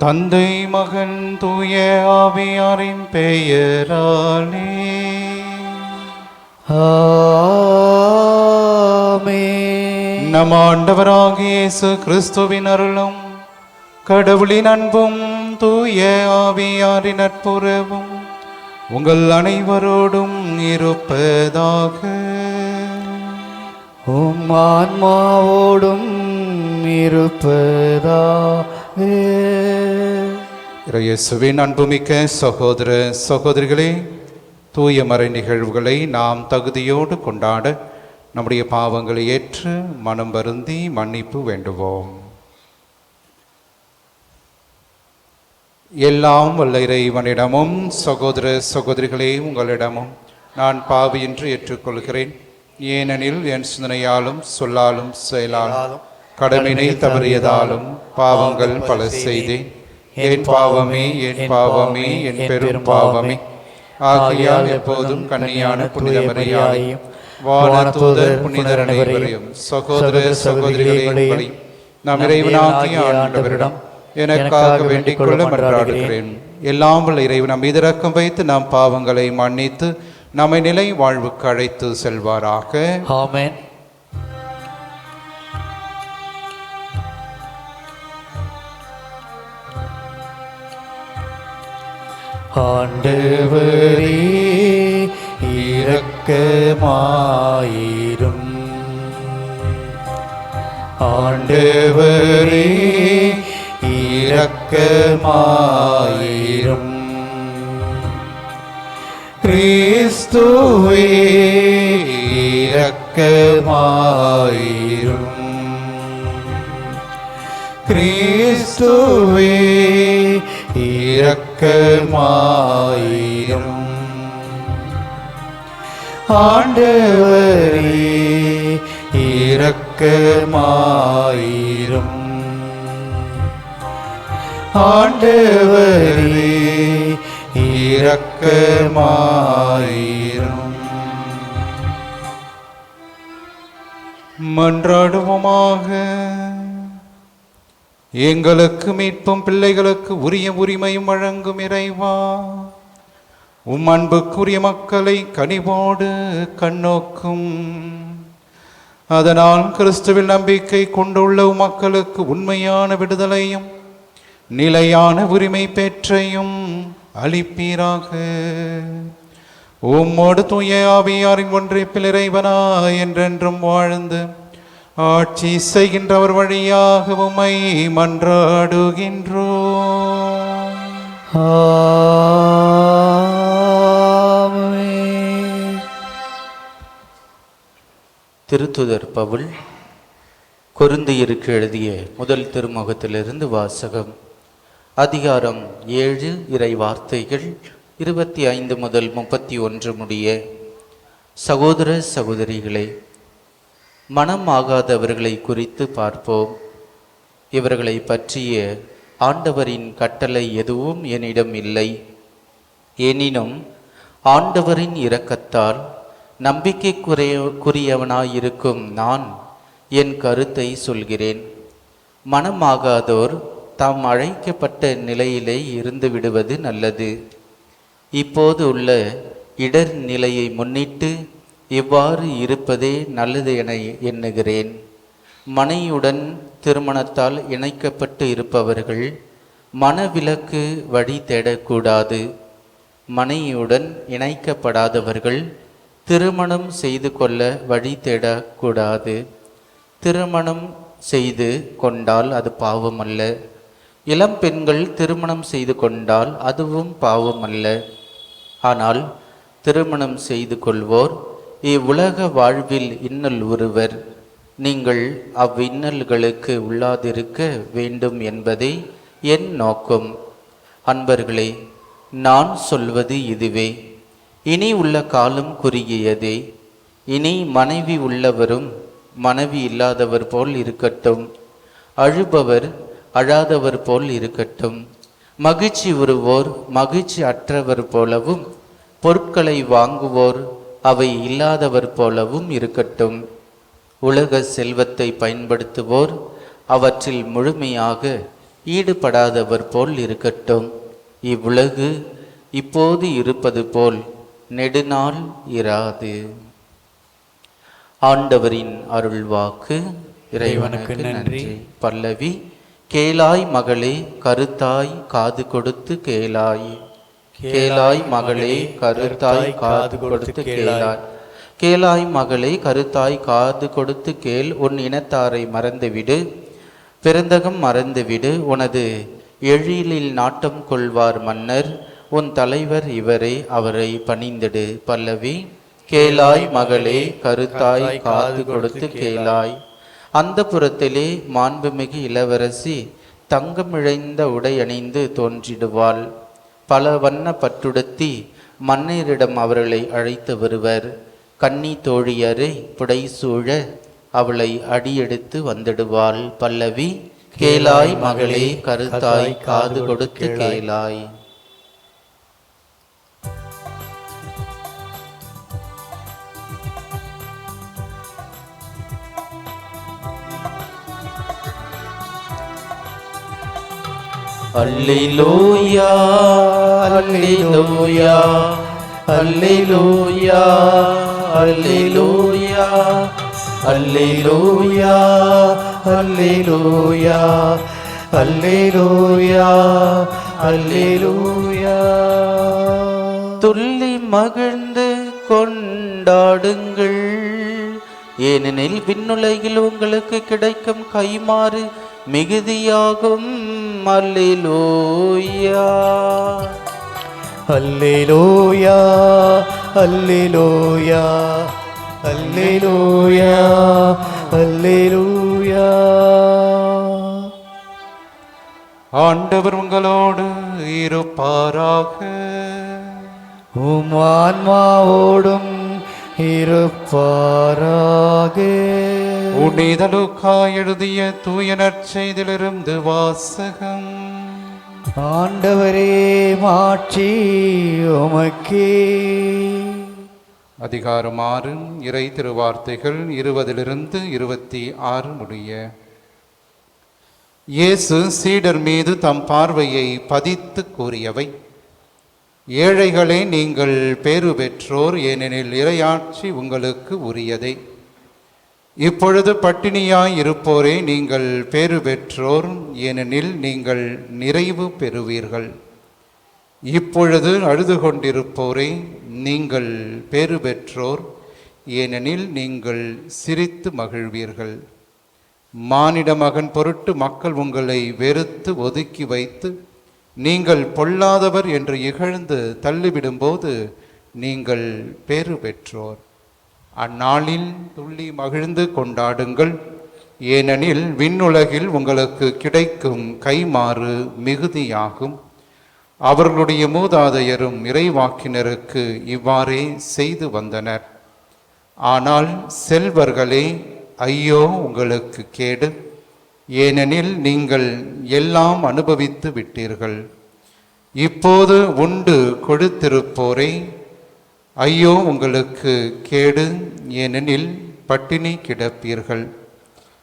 தந்தை மகன் தூய ஆவியாரின் பெயராலே ஆமென். நம் ஆண்டவராகிய இயேசு கிறிஸ்துவின் அருளும் கடவுளின் அன்பும் தூய ஆவியாரின் நட்புறவும் உங்கள் அனைவரோடும் இருப்பதாக. உம் ஆன்மாவோடும் இருப்பதாக. இயேசுவின் அன்புமிக்க சகோதர சகோதரிகளே, தூய மறை நிகழ்வுகளை நாம் தகுதியோடு கொண்டாட நம்முடைய பாவங்களை ஏற்று மனம் வருந்தி மன்னிப்பு வேண்டுவோம். எல்லாம் வல்ல இறைவனிடமும் சகோதர சகோதரிகளே உங்களிடமும் நான் பாவி என்று ஏற்றுக்கொள்கிறேன். ஏனெனில் என் சிந்தனையாலும் சொல்லாலும் செயலாலும் கடமையை தவறியதாலும் பாவங்கள் பல செய்தேன். என் பாவமே என் பாவமே என் பெரும் பாவமே. ஆகையால் எப்போதும் கன்னியான புனித மரியாதையும் வானதூதர் புனிதர் அனைவரையும் சகோதர சகோதரிகளையும் நம் இறைவனாகிய ஆண்டவரிடம் எனக்காக வேண்டிக் கொள்ள மன்றாடுகிறேன். எல்லாம் வல்ல இறைவன் நம் மீது இரக்கம் வைத்து நம் பாவங்களை மன்னித்து நம்மை நிலை வாழ்வுக்கு அழைத்து செல்வாராக. ஆமென். ஆண்டவரே இரக்கமாயிரும். ஆண்டவரே இரக்கமாயிரும். கிறிஸ்துவே இரக்கமாயிரும். கிறிஸ்துவே இரக்கமாயிரும். ஆண்டவரே இரக்கமாயிரும். ஆண்டவரே இரக்கமாயிரும். மன்றாடுவோமாக. எங்களுக்கு மீட்பும் பிள்ளைகளுக்கு உரிய உரிமையும் வழங்கும் இறைவா, உம் அன்புக்குரிய மக்களை கனிவோடு கண்ணோக்கும். அதனால் கிறிஸ்துவில் நம்பிக்கை கொண்டுள்ள மக்களுக்கு உண்மையான விடுதலையும் நிலையான உரிமை பெற்றையும் அளிப்பீராக. உம்மோடு தூய ஆவியாரின் ஒன்றிப்பில் இறைவனாய் என்றென்றும் வாழ்ந்து ஆட்சி செய்கின்றவர் வழியாக உம்மை மன்றாடுகின்றோம். ஆமென். திருத்துதர் பவுல் கொரிந்தியருக்கு எழுதிய முதல் திருமுகத்திலிருந்து வாசகம். அதிகாரம் 7, இறை வார்த்தைகள் 25 முதல் 31 முடிய. சகோதர சகோதரிகளே, மனம் ஆகாதவர்களை குறித்து பார்ப்போம். இவர்களை பற்றிய ஆண்டவரின் கட்டளை எதுவும் என்னிடம் இல்லை. எனினும் ஆண்டவரின் இரக்கத்தால் நம்பிக்கைக்குரியவனாயிருக்கும் நான் என் கருத்தை சொல்கிறேன். மனமாகாதோர் தாம் அழைக்கப்பட்ட நிலையிலே இருந்து விடுவது நல்லது. இப்போது உள்ள இடர் நிலையை முன்னிட்டு இவ்வாறு இருப்பதே நல்லது என எண்ணுகிறேன். மனையுடன் திருமணத்தால் இணைக்கப்பட்டு இருப்பவர்கள் மனவிலக்கு வழி தேடக்கூடாது. மனையுடன் இணைக்கப்படாதவர்கள் திருமணம் செய்து கொள்ள வழி தேடக்கூடாது. திருமணம் செய்து கொண்டால் அது பாவமல்ல. இளம் பெண்கள் திருமணம் செய்து கொண்டால் அதுவும் பாவமல்ல. ஆனால் திருமணம் செய்து கொள்வோர் இவ்வுலக வாழ்வில் இன்னல் உறுவர். நீங்கள் அவ்வின்னல்களுக்கு உள்ளாதிருக்க வேண்டும் என்பதே என் நோக்கம். அன்பர்களே, நான் சொல்வது இதுவே. இனி உள்ள காலம் குறுகியதே. இனி மனைவி உள்ளவரும் மனைவி இல்லாதவர் போல் இருக்கட்டும். அழுபவர் அழாதவர் போல் இருக்கட்டும். மகிழ்ச்சி உறுவோர் மகிழ்ச்சி அற்றவர் போலவும், பொருட்களை வாங்குவோர் அவை இல்லாதவர் போலவும் இருக்கட்டும். உலக செல்வத்தை பயன்படுத்துவோர் அவற்றில் முழுமையாக ஈடுபடாதவர் போல் இருக்கட்டும். இவ்வுலகு இப்போது இருப்பது போல் நெடுநாள் இராது. ஆண்டவரின் அருள்வாக்கு. இறைவனுக்கு நன்றி. பல்லவி. கேளாய் மகளே கருத்தாய் காது கொடுத்து கேளாய். கேளாய் மகளே கருத்தாய் காது கொடுத்து கேளாய். கேளாய் மகளே கருத்தாய் காது கொடுத்து கேள். உன் இனத்தாரை மறந்துவிடு, பெருந்தகம் மறந்துவிடு. உனது எழிலில் நாட்டம் கொள்வார் மன்னர், உன் தலைவர் இவரே, அவரை பணிந்திடு. பல்லவி. கேளாய் மகளே கருத்தாய் காது கொடுத்து கேளாய். அந்த புறத்திலே மாண்புமிகு இளவரசி தங்கமிழைந்த உடை அணிந்து தோன்றிடுவாள். பல வண்ண பட்டுடுத்தி மன்னரிடம் அவர்களை அழைத்து வருவர். கன்னி தோழியரை புடைசூழ அவளை அடியெடுத்து வந்திடுவாள். பல்லவி. கேளாய் மகளே கருத்தாய் காது கொடுத்து கேளாய். அல்லேலூயா அல்லேலூயா அல்லேலூயா அல்லேலூயா அல்லேலூயா அல்லேலூயா அல்லேலூயா அல்லேலூயா. துள்ளி மகிழ்ந்து கொண்டாடுங்கள், ஏனெனில் விண்ணுலகில் உங்களுக்கு கிடைக்கும் கைமாறு மிகுதியாகும். அல்லேலூயா அல்லேலூயா அல்லேலூயா அல்லேலூயா அல்லேலூயா. ஆண்டவர் உங்களோடு இருப்பாராக. உம் ஆன்மாவோடும் இருப்பாராக. புனித லூக்கா எழுதிய தூய நற்செய்தியிலிருந்து வாசகம். ஆண்டவரே மாட்சி உமக்கே. அதிகாரம் 6. இறை திருவார்த்தைகள் 20 26 முடிய. இயேசு சீடர் மீது தம் பார்வையை பதித்து கூறியவை: ஏழைகளே, நீங்கள் பேறு பெற்றோர், ஏனெனில் இறையாட்சி உங்களுக்கு உரியதே. இப்பொழுது பட்டினியாய் இருப்போரே, நீங்கள் பேறு பெற்றோர், ஏனெனில் நீங்கள் நிறைவு பெறுவீர்கள். இப்பொழுது அழுது கொண்டிருப்போரே, நீங்கள் பேறு பெற்றோர், ஏனெனில் நீங்கள் சிரித்து மகிழ்வீர்கள். மானிட மகன் பொருட்டு மக்கள் உங்களை வெறுத்து ஒதுக்கி வைத்து நீங்கள் பொல்லாதவர் என்று இகழ்ந்து தள்ளிவிடும்போது நீங்கள் பேறு பெற்றோர். அந்நாளில் துள்ளி மகிழ்ந்து கொண்டாடுங்கள், ஏனெனில் விண்ணுலகில் உங்களுக்கு கிடைக்கும் கைமாறு மிகுதியாகும். அவர்களுடைய மூதாதையரும் இறைவாக்கினருக்கு இவ்வாறே செய்து வந்தனர். ஆனால் செல்வர்களே, ஐயோ உங்களுக்கு கேடு, ஏனெனில் நீங்கள் எல்லாம் அனுபவித்து விட்டீர்கள். இப்போது உண்டு கொடுத்திருப்போரே, ஐயோ உங்களுக்கு கேடு, ஏனெனில் பட்டினி கிடப்பீர்கள்.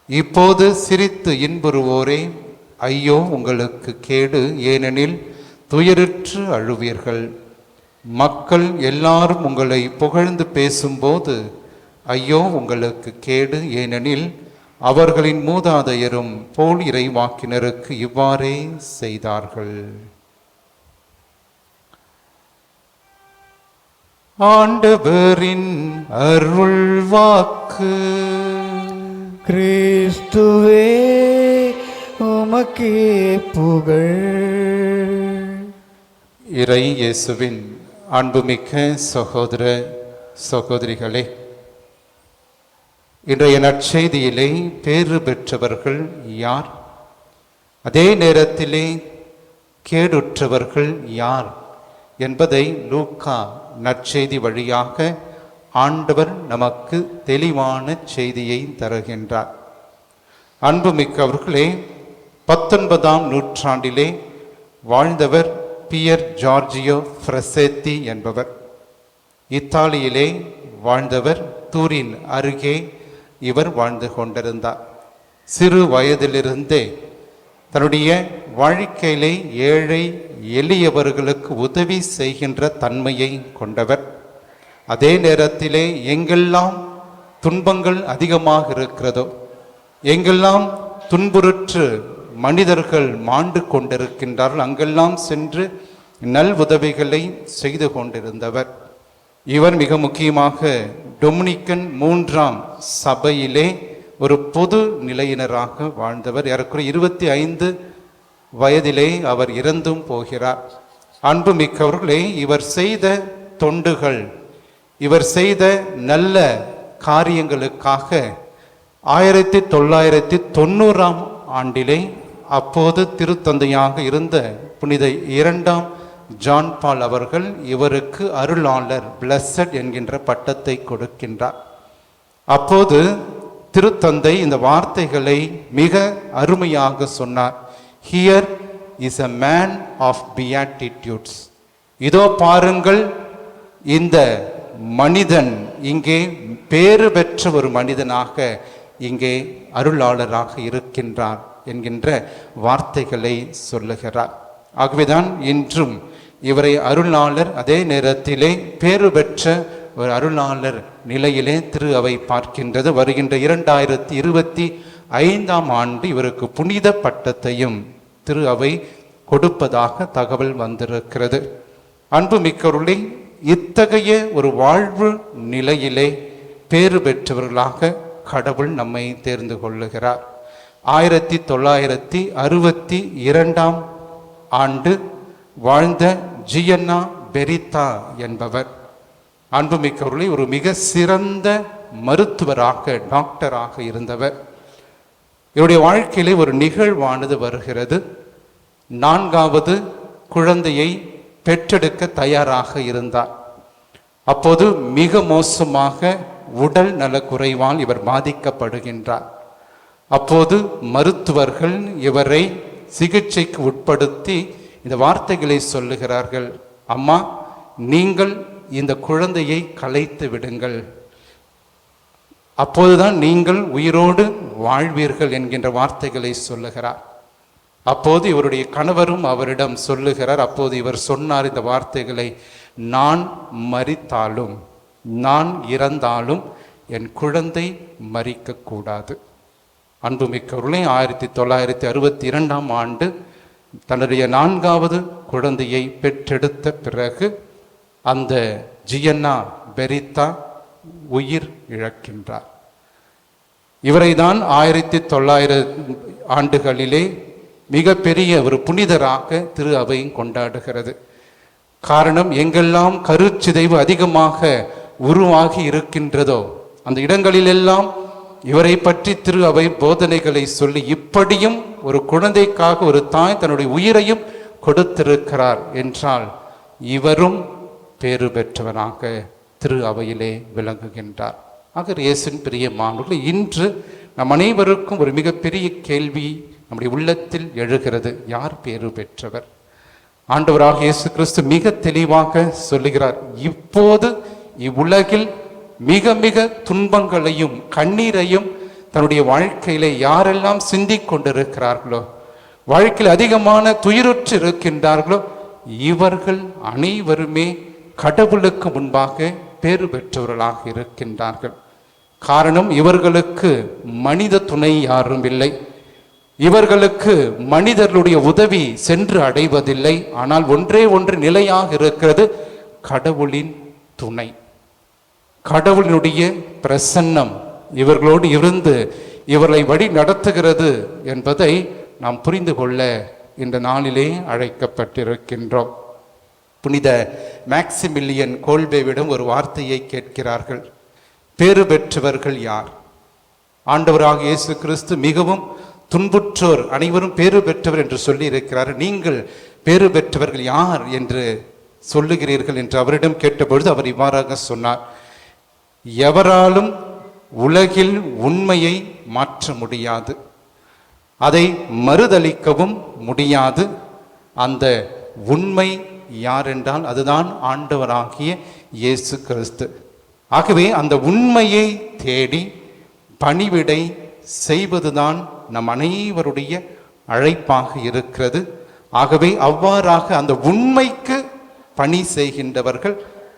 இப்போது சிரித்து இன்புறுவோரே, ஐயோ உங்களுக்கு கேடு, ஏனெனில் துயருற்று அழுவீர்கள். மக்கள் எல்லாரும் உங்களை புகழ்ந்து பேசும்போது ஐயோ உங்களுக்கு கேடு, ஏனெனில் அவர்களின் மூதாதையரும் போல் இறைவாக்கினருக்கு இவ்வாறே செய்தார்கள். ஆண்டவரின் அருள்வாக்கு. கிறிஸ்துவே உமக்கே புகழ். இறை இயேசுவின் அன்புமிக்க சகோதர சகோதரிகளே, இன்றைய நற்செய்தியிலே பேறு பெற்றவர்கள் யார்? அதே நேரத்திலே கேடுற்றவர்கள் யார் என்பதை லூக்கா நற்செய்தி வழியாக ஆண்டவர் நமக்கு தெளிவான செய்தியை தருகின்றார். அன்புமிக்கவர்களே, 19ஆம் நூற்றாண்டிலே வாழ்ந்தவர் பியர் ஜார்ஜியோ ஃப்ரெசெத்தி என்பவர். இத்தாலியிலே வாழ்ந்தவர். தூரின் அருகே இவர் வாழ்ந்து கொண்டிருந்தார். சிறு வயதிலிருந்தே தன்னுடைய வாழ்க்கையிலே ஏழை எளியவர்களுக்கு உதவி செய்கின்ற தன்மையை கொண்டவர். அதே நேரத்திலே எங்கெல்லாம் துன்பங்கள் அதிகமாக இருக்கிறதோ, எங்கெல்லாம் துன்புறுற்று மனிதர்கள் மாண்டு கொண்டிருக்கின்றார்கள், அங்கெல்லாம் சென்று நல் உதவிகளை செய்து கொண்டிருந்தவர். இவர் மிக முக்கியமாக டொமினிக்கன் 3ஆம் சபையிலே ஒரு பொது நிலையினராக வாழ்ந்தவர். ஏறக்குறைய 25 வயதிலே அவர் இறந்தும் போகிறார். அன்புமிக்கவர்களே, இவர் செய்த தொண்டுகள், இவர் செய்த நல்ல காரியங்களுக்காக 1990ஆம் ஆண்டிலே அப்போது திருத்தந்தையாக இருந்த புனித 2ஆம் ஜான் பால் அவர்கள் இவருக்கு அருளாளர் பிளஸட் என்கின்ற பட்டத்தை கொடுக்கின்றார். அப்போது திருத்தந்தை இந்த வார்த்தைகளை மிக அருமையாக சொன்னார். Here is a man of beatitudes. இதோ பாருங்கள், இந்த மனிதன் இங்கே பேறு பெற்ற ஒரு மனிதனாக இங்கே அருளாளராக இருக்கின்றார் என்கின்ற வார்த்தைகளை சொல்லுகிறார். ஆகவேதான் இன்றும் இவரை அருளாளர், அதே நேரத்திலே பேறு பெற்ற ஒரு அருளாளர் நிலையிலே திரு அவை பார்க்கின்றது. வருகின்ற 2025ஆம் ஆண்டு இவருக்கு புனித பட்டத்தையும் திரு அவை கொடுப்பதாக தகவல் வந்திருக்கிறது. அன்புமிக்கவர்களே, இத்தகைய ஒரு வாழ்வு நிலையிலே பேறு பெற்றவர்களாக கடவுள் நம்மை தேர்ந்து கொள்ளுகிறார். 1962ஆம் ஆண்டு வாழ்ந்த ஜியன்னா பெரித்தா என்பவர் அன்புமிக்கவர்களே ஒரு மிக சிறந்த மருத்துவராக, டாக்டராக இருந்தவர். இவருடைய வாழ்க்கையிலே ஒரு நிகழ்வானது வருகிறது. 4வது குழந்தையை பெற்றெடுக்க தயாராக இருந்தார். அப்போது மிக மோசமாக உடல் நலக்குறைவால் இவர் பாதிக்கப்படுகின்றார். அப்போது மருத்துவர்கள் இவரை சிகிச்சைக்கு உட்படுத்தி இந்த வார்த்தைகளை சொல்லுகிறார்கள். அம்மா, நீங்கள் இந்த குழந்தையை கலைத்து விடுங்கள், அப்போதுதான் நீங்கள் உயிரோடு வாழ்வீர்கள் என்கின்ற வார்த்தைகளை சொல்லுகிறார். அப்போது இவருடைய கணவரும் அவரிடம் சொல்லுகிறார். அப்போது இவர் சொன்னார் இந்த வார்த்தைகளை, நான் மரித்தாலும், நான் இறந்தாலும் என் குழந்தை மரிக்கக்கூடாது. அன்புமிக்கவர்களே, 1962ஆம் ஆண்டு தன்னுடைய 4வது குழந்தையை பெற்றெடுத்த பிறகு அந்த ஜியன்னா பெரித்தா உயிர் இழக்கின்றார். இவரை தான் 1900 ஆண்டுகளிலே மிகப்பெரிய ஒரு புனிதராக திரு அவையும் கொண்டாடுகிறது. காரணம், எங்கெல்லாம் கருச்சிதைவு அதிகமாக உருவாகி இருக்கின்றதோ அந்த இடங்களிலெல்லாம் இவரை பற்றி திரு அவை போதனைகளை சொல்லி, இப்படியும் ஒரு குழந்தைக்காக ஒரு தாய் தன்னுடைய உயிரையும் கொடுத்திருக்கிறார் என்றால் இவரும் பேறு பெற்றவனாக திரு அவையிலே விளங்குகின்றார். ஆக இயேசுவின் பிரியமானவர்களே, இன்று நம் அனைவருக்கும் ஒரு மிகப்பெரிய கேள்வி நம்முடைய உள்ளத்தில் எழுகிறது. யார் பேறு பெற்றவர்? ஆண்டவராக இயேசு கிறிஸ்து மிக தெளிவாக சொல்லுகிறார். இப்போது இவ்வுலகில் மிக மிக துன்பங்களையும் கண்ணீரையும் தன்னுடைய வாழ்க்கையிலே யாரெல்லாம் சிந்திக் கொண்டிருக்கிறார்களோ, வாழ்க்கையில் அதிகமான துயருற்று இருக்கின்றார்களோ, இவர்கள் அனைவருமே கடவுளுக்கு முன்பாக பேறு பெற்றவர்களாக இருக்கின்றார்கள். காரணம், இவர்களுக்கு மனித துணை யாரும் இல்லை, இவர்களுக்கு மனிதர்களுடைய உதவி சென்று அடைவதில்லை. ஆனால் ஒன்றே ஒன்று நிலையாக இருக்கிறது, கடவுளின் துணை, கடவுளினுடைய பிரசன்னம் இவர்களோடு இருந்து இவர்களை வழி நடத்துகிறது என்பதை நாம் புரிந்து கொள்ள இந்த நாளிலே அழைக்கப்பட்டிருக்கின்றோம். புனித மேக்சிமில்லியன் கோல்பேவிடம் ஒரு வார்த்தையை கேட்கிறார்கள். பேறு பெற்றவர்கள் யார்? ஆண்டவராக இயேசு கிறிஸ்து மிகவும் துன்புற்றோர் அனைவரும் பேறு பெற்றவர் என்று சொல்லி இருக்கிறார். நீங்கள் பேறு பெற்றவர்கள் யார் என்று சொல்லுகிறீர்கள் என்று அவரிடம் கேட்டபொழுது அவர் இவ்வாறாக சொன்னார். எவராலும் உலகில் உண்மையை மாற்ற முடியாது, அதை மறுதலிக்கவும் முடியாது. அந்த உண்மை யார் என்றால் அதுதான் ஆண்டவராகிய இயேசு கிறிஸ்து. ஆகவே அந்த உண்மையை தேடி பணிவிடை செய்வதுதான் நம் அனைவருடைய அழைப்பாக இருக்கிறது. ஆகவே அவ்வாறாக அந்த உண்மைக்கு பணி செய்கின்றவர்கள்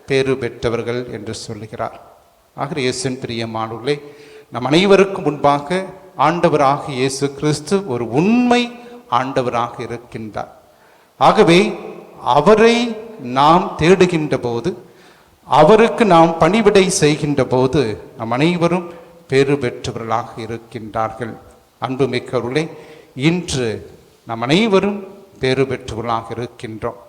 பேறு பெற்றவர்கள் என்று சொல்லுகிறார். ஆக இயேசுவின் பிரியமானவர்களே, நம் அனைவருக்கும் முன்பாக ஆண்டவராக இயேசு கிறிஸ்து ஒரு உண்மை ஆண்டவராக இருக்கின்றார். ஆகவே அவரை நாம் தேடுகின்ற போது, அவருக்கு நாம் பணிவிடை செய்கின்ற போது நம் அனைவரும் பேறு பெற்றவர்களாக இருக்கின்றார்கள். அன்புமிக்கவர்களே, இன்று நம் அனைவரும் பேறு பெற்றவர்களாக இருக்கின்றோம்.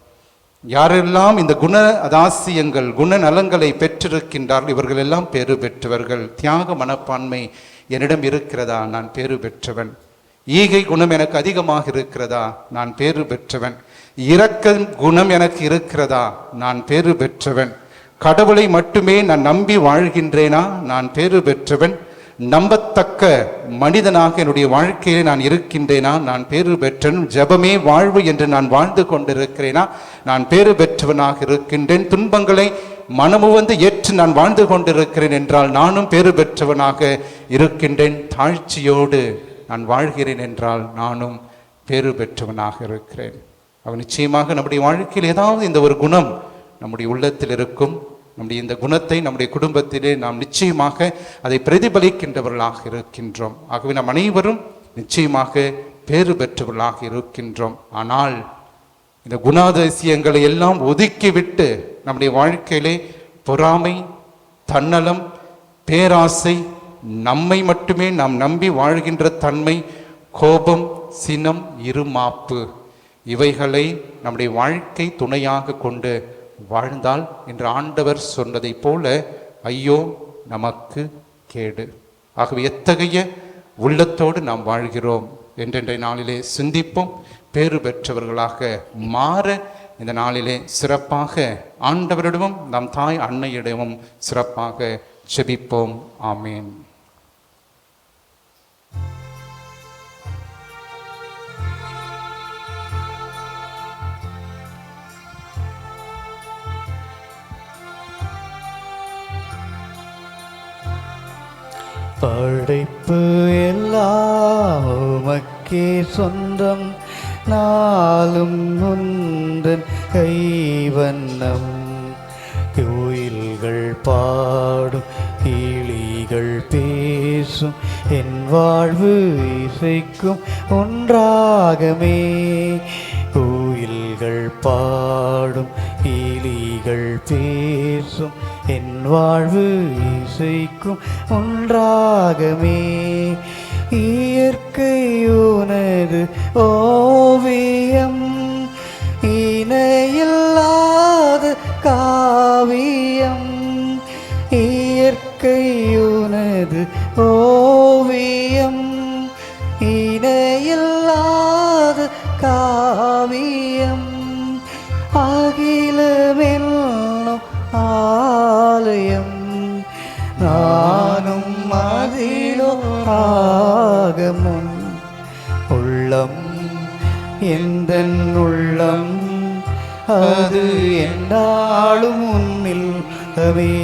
யாரெல்லாம் இந்த குண அதாசியங்கள் குணநலங்களை பெற்றிருக்கின்றார்கள் இவர்கள் எல்லாம் பேறு பெற்றவர்கள். தியாக மனப்பான்மை என்னிடம் இருக்கிறதா? நான் பேறு பெற்றவன். ஈகை குணம் எனக்கு அதிகமாக இருக்கிறதா? நான் பேறு பெற்றவன். இரக்க குணம் எனக்கு இருக்கிறதா? நான் பேறு பெற்றவன். கடவுளை மட்டுமே நான் நம்பி வாழ்கின்றேனா? நான் பேறு பெற்றவன். நம்பத்தக்க மனிதனாக என்னுடைய வாழ்க்கையிலே நான் இருக்கின்றேனா? நான் பேறு பெற்றவன். ஜெபமே வாழ்வு என்று நான் வாழ்ந்து கொண்டிருக்கிறேனா? நான் பேறு பெற்றவனாக இருக்கின்றேன். துன்பங்களை மனமுவந்து ஏற்று நான் வாழ்ந்து கொண்டிருக்கிறேன் என்றால் நானும் பேறு பெற்றவனாக இருக்கின்றேன். தாழ்ச்சியோடு நான் வாழ்கிறேன் என்றால் நானும் பேறு பெற்றவனாக இருக்கிறேன். அவன் நிச்சயமாக நம்முடைய வாழ்க்கையில் ஏதாவது இந்த ஒரு குணம் நம்முடைய உள்ளத்தில் இருக்கும். நம்முடைய இந்த குணத்தை நம்முடைய குடும்பத்திலே நாம் நிச்சயமாக அதை பிரதிபலிக்கின்றவர்களாக இருக்கின்றோம். ஆகவே நாம் அனைவரும் நிச்சயமாக பேறு பெற்றவர்களாக இருக்கின்றோம். ஆனால் இந்த குணாதிசயங்களை எல்லாம் ஒதுக்கிவிட்டு நம்முடைய வாழ்க்கையிலே பொறாமை, தன்னலம், பேராசை, நம்மை மட்டுமே நாம் நம்பி வாழ்கின்ற தன்மை, கோபம், சினம், இருமாப்பு இவைகளை நம்முடைய வாழ்க்கை துணையாக கொண்டு வாழ்ந்தால் என்று ஆண்டவர் சொன்னதை போல ஐயோ நமக்கு கேடு. ஆகவே எத்தகைய உள்ளத்தோடு நாம் வாழ்கிறோம் என்றென்ற நாளிலே சிந்திப்போம். பேறு பெற்றவர்களாக மாற இந்த நாளிலே சிறப்பாக ஆண்டவரிடமும் நம் தாய் அன்னையிடமும் சிறப்பாக ஜெபிப்போம். ஆமேன். படைப்பு எல்லாம் உமக்கே சொந்தம், நாளும் முந்தன் கைவண்ணம். கோயில்கள் பாடும் கிளிகள் பேசும் என் வாழ்வு இசைக்கும் ஒன்றாகமே. கோயில்கள் பாடும் கிளிகள் பேசும் என் வாழ்வு இசைக்கும் ஒன்றாகமே. இயற்கை உனது ஓவியம், இணையில்லாத காவியம். இயற்கை உனது ஓவியம், இணையில்லாத காவியம். அகிலமென்னும் ஆலயம், நானும் அதிலோ ஆகமும். உள்ளம் எந்தன் உள்ளம், அது என்னாலும் உன்னில் அவே.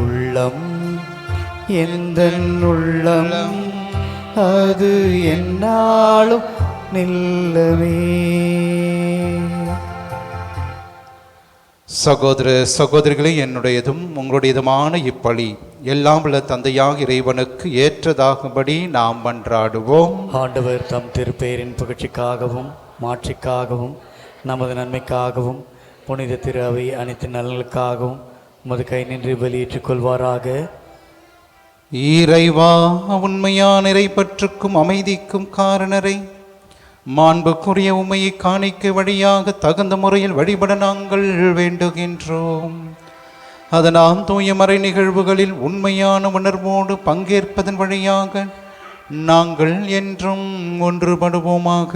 உள்ளம் எந்தன் உள்ளம், அது என்னாலும் நில்லவே. சகோதர சகோதரிகளே, என்னுடையதும் உங்களுடையதுமான இப்பலி எல்லாம் உள்ள தந்தையாக இறைவனுக்கு ஏற்றதாகும்படி நாம் மன்றாடுவோம். ஆண்டவர் தம் திருப்பெயரின் புகழ்ச்சிக்காகவும் மாட்சிக்காகவும் நமது நன்மைக்காகவும் புனித திரு அவை அனைத்து நலனுக்காகவும் உமது கை நின்று வெளியேற்றுக் கொள்வாராக. இறைவா, உண்மையான இறைப்பற்றுக்கும் அமைதிக்கும் காரணரை மாண்புக்குரிய உம்மையை காணிக்க வழியாக தகுந்த முறையில் வழிபட நாங்கள் வேண்டுகின்றோம். அதனால் தூய மறை நிகழ்வுகளில் உண்மையான உணர்வோடு பங்கேற்பதன் வழியாக நாங்கள் என்றும் ஒன்றுபடுவோமாக.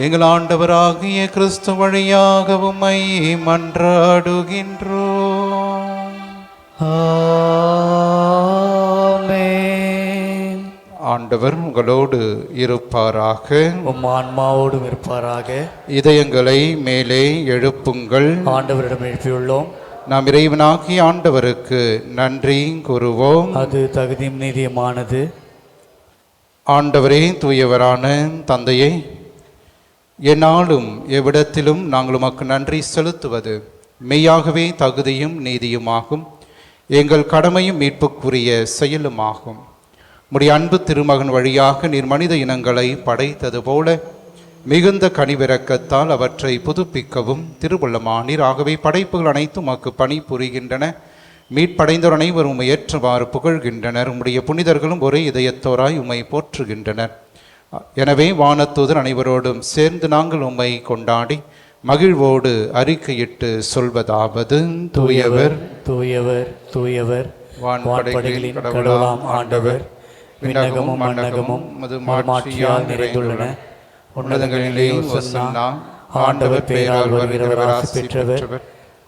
எங்கள் ஆண்டவராகிய கிறிஸ்து வழியாக உம்மை மன்றாடுகின்றோம். ஆமென். ஆண்டவர் உங்களோடு இருப்பாராக. உம் ஆன்மாவோடும் இருப்பாராக. இதயங்களை மேலே எழுப்புங்கள். ஆண்டவரிடம் எழுப்பியுள்ளோம். நாம் இறைவனாகிய ஆண்டவருக்கு நன்றி கூறுவோம். அது தகுதியும் நீதியுமானது. ஆண்டவரே, தூயவரான தந்தையே, எந்நாளும் எவ்விடத்திலும் நாங்கள் உமக்கு நன்றி செலுத்துவது மெய்யாகவே தகுதியும் நீதியுமாகும். எங்கள் கடமையும் மீட்புக்குரிய செயலுமாகும். உம்முடைய அன்பு திருமகன் வழியாக நீர் மனித இனங்களை படைத்தது போல மிகுந்த கனிவிரக்கத்தால் அவற்றை புதுப்பிக்கவும் திருவுள்ளமானீர். ஆகவே படைப்புகள் அனைத்தும் உமக்கு பணி புரிகின்றன. மீட்படைந்தோர் அனைவரும் உம்மை ஏற்றவாறு புகழ்கின்றனர். உம்முடைய புனிதர்களும் ஒரே இதயத்தோராய் உம்மை போற்றுகின்றனர். எனவே வானத்தூதர் அனைவரோடும் சேர்ந்து நாங்கள் உம்மை கொண்டாடி மகிழ்வோடு அறிக்கையிட்டு சொல்வதாவது: தூயவர், தூயவர், தூயவர், வான்படைகளின் கடவுளாம் ஆண்டவர், விண்ணகமும் மண்ணகமும் மாட்சியால் நிறைந்துள்ளன. உன்னதங்களிலே ஓசன்னா. ஆண்டவர் பெயரால் வருகிறவர் ஆசி பெற்றவர்.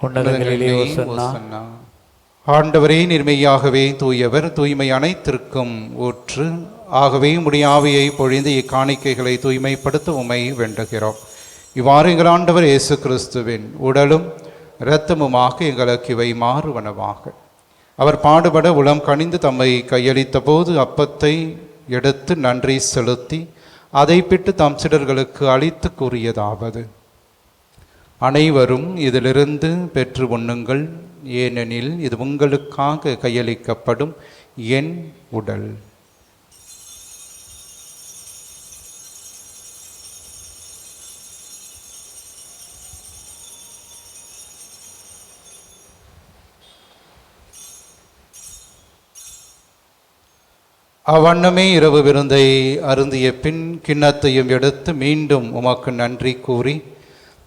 உன்னதங்களிலே ஓசன்னா. ஆண்டவரே, நிர்மையாகவே தூயவர், தூய்மை அனைத்திற்கும் ஊற்று. ஆகவே உம்முடைய ஆவியை பொழிந்து இக்காணிக்கைகளை தூய்மைப்படுத்த உம்மை வேண்டுகிறோம். இவ்வாறு எங்கள் ஆண்டவர் இயேசு கிறிஸ்துவின் உடலும் இரத்தமுமாக எங்களுக்கு இவை மாறுவனவாக. அவர் பாடுபட உளம் கனிந்து தம்மை கையளித்த போது அப்பத்தை எடுத்து நன்றி செலுத்தி அதை பிட்டு தம் சீடர்களுக்கு அளித்து கூறியதாவது: அனைவரும் இதிலிருந்து பெற்று உண்ணுங்கள், ஏனெனில் இது உங்களுக்காக கையளிக்கப்படும் என் உடல். அவ்வண்ணமே இரவு விருந்தை அருந்திய பின் கிண்ணத்தையும் எடுத்து மீண்டும் உமக்கு நன்றி கூறி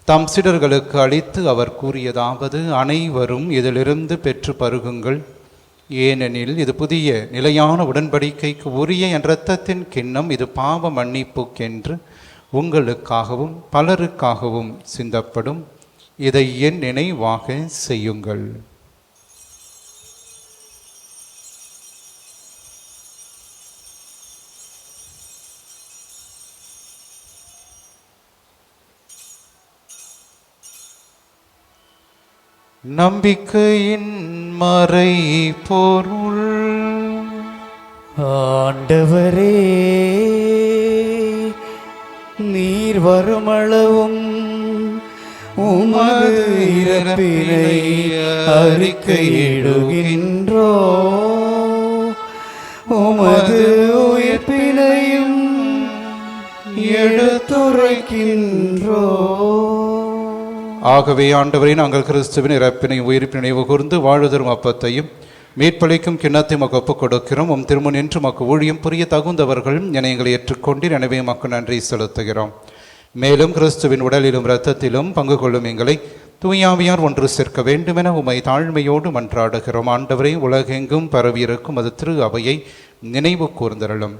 தம் சீடர்களுக்கு அளித்து அவர் கூறியதாவது: அனைவரும் இதிலிருந்து பெற்று பருகுங்கள், ஏனெனில் இது புதிய நிலையான உடன்படிக்கைக்கு உரிய என் இரத்தத்தின் கிண்ணம். இது பாவ மன்னிப்புக்கென்று உங்களுக்காகவும் பலருக்காகவும் சிந்தப்படும். இதை என் நினைவாக செய்யுங்கள். நம்பிக்கையின் மறை பொருள். ஆண்டவரே, நீர் வருமளவும் உமது இறப்பினை அறிக்கையிடுகின்றோ, உமது உயிர்ப்பினையும் எடுத்துரைக்கின்றோ. ஆகவே ஆண்டவரை, நாங்கள் கிறிஸ்துவின் இறப்பினை உயிர்ப்பினை நினைவு கூர்ந்து வாழுதரும் அப்பத்தையும் மீட்பளிக்கும் கிண்ணத்தை மக்கு ஒப்புக் கொடுக்கிறோம். உம் திருமுன் என்று மக்கு ஊழியம் புரிய தகுந்தவர்கள் என எங்களை ஏற்றுக்கொண்டீர். எனவே மக்கு நன்றி செலுத்துகிறோம். மேலும் கிறிஸ்துவின் உடலிலும் இரத்தத்திலும் பங்கு கொள்ளும் எங்களை தூயாவியார் ஒன்று சேர்க்க வேண்டுமென உம்மை தாழ்மையோடு மன்றாடுகிறோம். ஆண்டவரை, உலகெங்கும் பரவியிருக்கும் அது திரு அவையை நினைவு கூர்ந்தருளும்.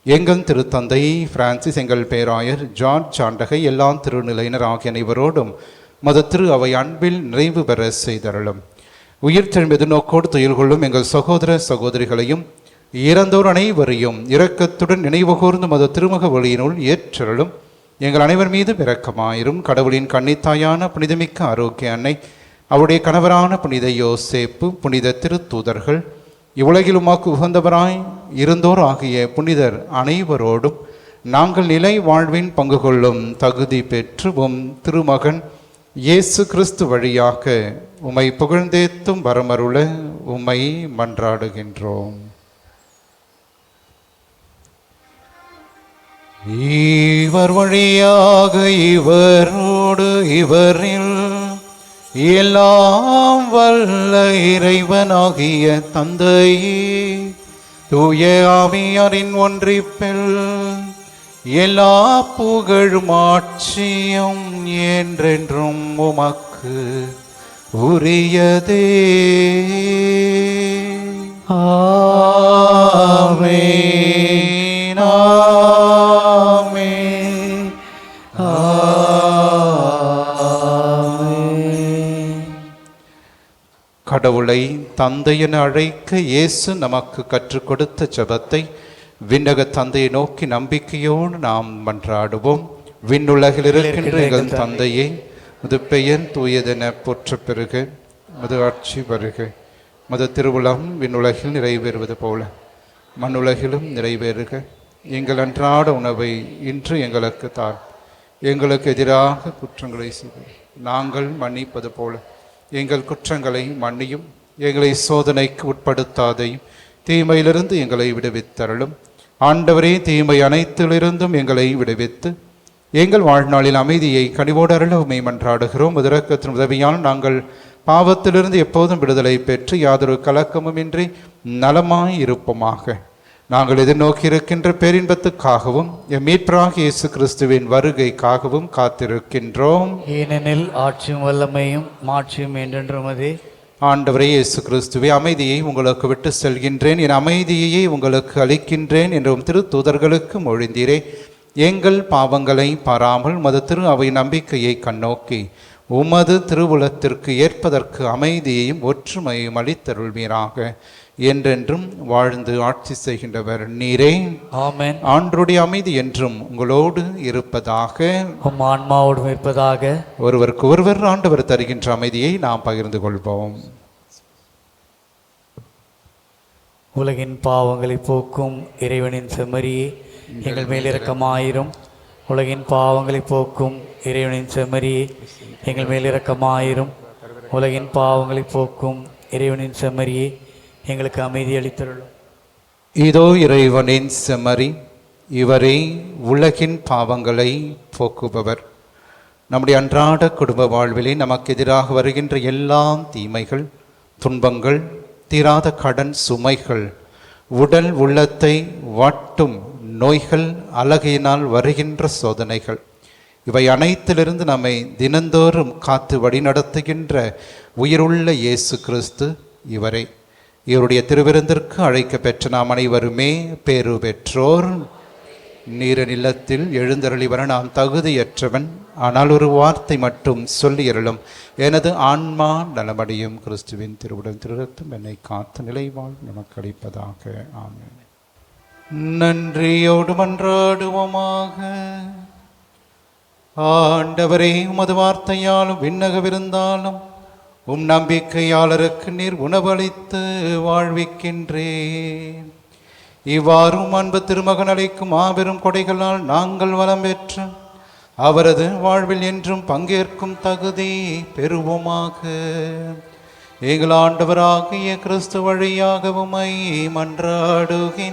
எங்கள் திருத்தந்தை பிரான்சிஸ், எங்கள் பேராயர் ஜார்ஜ் சாண்டகை, எல்லா திருநிலையினர் ஆகிய அனைவரோடும் மது திரு அவை அன்பில் நிறைவு பெற செய்தருளும். உயிர்த்தெழும் எதிர்நோக்கோடு துயில் கொள்ளும் எங்கள் சகோதர சகோதரிகளையும் இறந்தோர் அனைவரையும் இரக்கத்துடன் நினைவு கூர்ந்து மது திருமுக வழியினுள் ஏற்றருளும். எங்கள் அனைவர் மீது இரக்கமாயிரும். கடவுளின் கன்னித்தாயான புனிதமிக்க ஆரோக்கிய அன்னை, அவருடைய கணவரான புனித யோசேப்பு, புனித திருத்தூதர்கள், இவ்வுலகில் உமக்கு உகந்தவராய் இருந்தோர் ஆகிய புனிதர் அனைவரோடும் நாங்கள் நிலை வாழ்வின் பங்கு கொள்ளும் தகுதி பெற்று உம் திருமகன் இயேசு கிறிஸ்து வழியாக உம்மை புகழ்ந்தேத்தும் வரமருள உம்மை மன்றாடுகின்றோம். இவர் வழியாக இவரோடு இவரில் எல்லாம் வல்ல இறைவனாகிய தந்தையே, தூய ஆவியாரின் ஒன்றிப்பில் எல்லா புகழும் ஆட்சியும் என்றென்றும் உமக்கு உரியதே. ஆமென், ஆமென், ஆமென். கடவுளை தந்தை என அழைக்க இயேசு நமக்கு கற்றுக் கொடுத்த ஜெபத்தை விண்ணக தந்தையை நோக்கி நம்பிக்கையோடு நாம் மன்றாடுவோம். விண்ணுலகில் இருக்கின்ற எங்கள் தந்தையே, முது பெயர் தூயதென போற்ற பெறுக, மது ஆட்சி வருக, மது திருவுளம் விண்ணுலகில் நிறைவேறுவது போல மண்ணுலகிலும் நிறைவேறுக. எங்கள் அன்றாட உணவை இன்று எங்களுக்கு தார். எங்களுக்கு எதிராக குற்றங்களை செய்து நாங்கள் மன்னிப்பது போல எங்கள் குற்றங்களை மன்னியும். எங்களை சோதனைக்கு உட்படுத்தாதையும் தீமையிலிருந்து எங்களை விடுவித்தருளும். ஆண்டவரே, தீமை அனைத்திலிருந்தும் எங்களை விடுவித்து எங்கள் வாழ்நாளில் அமைதியை கனிவோடு அருள உம்மை மன்றாடுகிறோம். இரக்கத்தின் உதவியால் நாங்கள் பாவத்திலிருந்து எப்போதும் விடுதலை பெற்று யாதொரு கலக்கமுமின்றி நலமாய் இருப்போமாக. நாங்கள் எதிர்நோக்கி இருக்கின்ற பேரின்பத்துக்காகவும் எம் மீட்பராகிய இயேசு கிறிஸ்துவின் வருகைக்காகவும் காத்திருக்கின்றோம். ஏனெனில் ஆட்சியும் வல்லமையும் மாட்சியும் என்றென்றும் அதே. ஆண்டவரே இயேசு கிறிஸ்துவே, அமைதியை உங்களுக்கு விட்டு செல்கின்றேன், என் அமைதியையே உங்களுக்கு அளிக்கின்றேன் என்றும் திருத்தூதர்களுக்கு மொழிந்தீரே. எங்கள் பாவங்களை பாராமல் உமது திரு அவை நம்பிக்கையை கண்ணோக்கி உமது திருவுளத்திற்கு ஏற்பதற்கு அமைதியையும் ஒற்றுமையும் அளித்தருள்வீராக. என்றென்றும் வாழ்ந்து ஆட்சி செய்கின்றவர் நீரே. ஆமென். ஆண்டருடைய அமைதி என்றும் உங்களோடு இருப்பதாக. உம் ஆன்மாவோடும் இருப்பதாக. ஒருவருக்கு ஒருவர் ஆண்டவர் தருகின்ற அமைதியை நாம் பகிர்ந்து கொள்வோம். உலகின் பாவங்களை போக்கும் இறைவனின் செம்மறியே, எங்கள் மேல் இரக்கமாயிரும். உலகின் பாவங்களை போக்கும் இறைவனின் செம்மறியே, எங்கள் மேல் இரக்கமாயிரும். உலகின் பாவங்களை போக்கும் இறைவனின் செம்மறியே, எங்களுக்கு அமைதி அளித்தருளும். இதோ இறைவனின் செம்மறி, இவரே உலகின் பாவங்களை போக்குபவர். நம்முடைய அன்றாட குடும்ப வாழ்விலே நமக்கு எதிராக வருகின்ற எல்லா தீமைகள், துன்பங்கள், தீராத கடன் சுமைகள், உடல் உள்ளத்தை வாட்டும் நோய்கள், அழகையினால் வருகின்ற சோதனைகள், இவை அனைத்திலிருந்து நம்மை தினந்தோறும் காத்து வழிநடத்துகின்ற உயிருள்ள இயேசு கிறிஸ்து இவரே. இவருடைய திருவிருந்திற்கு அழைக்க பெற்ற நாம் அனைவருமே பேறு பெற்றோர். நீர நிலத்தில் எழுந்தருளி வர நாம் தகுதியற்றவன், ஆனால் ஒரு வார்த்தை மட்டும் சொல்லியருளும், எனது ஆன்மா நலமடையும். கிறிஸ்துவின் திருவுடன் திருரத்தம் என்னை காத்து நிலைவாழ் நமக்கு அளிப்பதாக. ஆமென். நன்றியோடு மன்றாடுவோமாக. ஆண்டவரே, உமது வார்த்தையாலும் விண்ணகவிருந்தாலும் உம் நம்பிக்கையாளருக்கு நீர் உணவளித்து வாழ்விக்கின்றேன். இவ்வாறும் அன்பு திருமகன் அளிக்கும் மாபெரும் கொடைகளால் நாங்கள் வளம் பெற்று அவரது வாழ்வில் என்றும் பங்கேற்கும் தகுதி பெறுவோமாக. எங்கள் ஆண்டவராகிய கிறிஸ்து வழியாக உம்மை மன்றாடுகின்றோம்.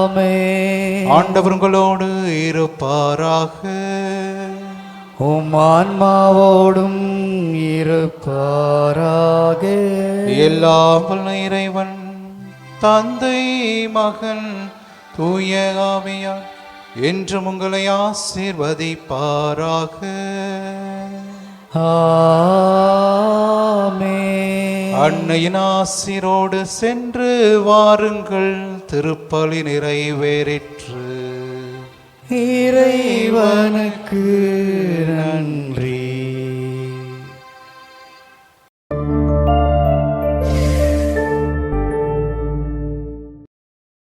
ஆமென். ஆண்டவர் உங்களோடு இருப்பாராக. உம் ஆன்மாவோடும் இருப்பாராக. எல்லாம் வல்ல இறைவன் தந்தை, மகன், தூய ஆவியார் என்றும் உங்களை ஆசீர்வதிப்பாராக. ஆமென். அன்னையின் ஆசீரோடு சென்று வாருங்கள். திருப்பலி நிறைவேறிற்று. இறைவனுக்கு நன்றி.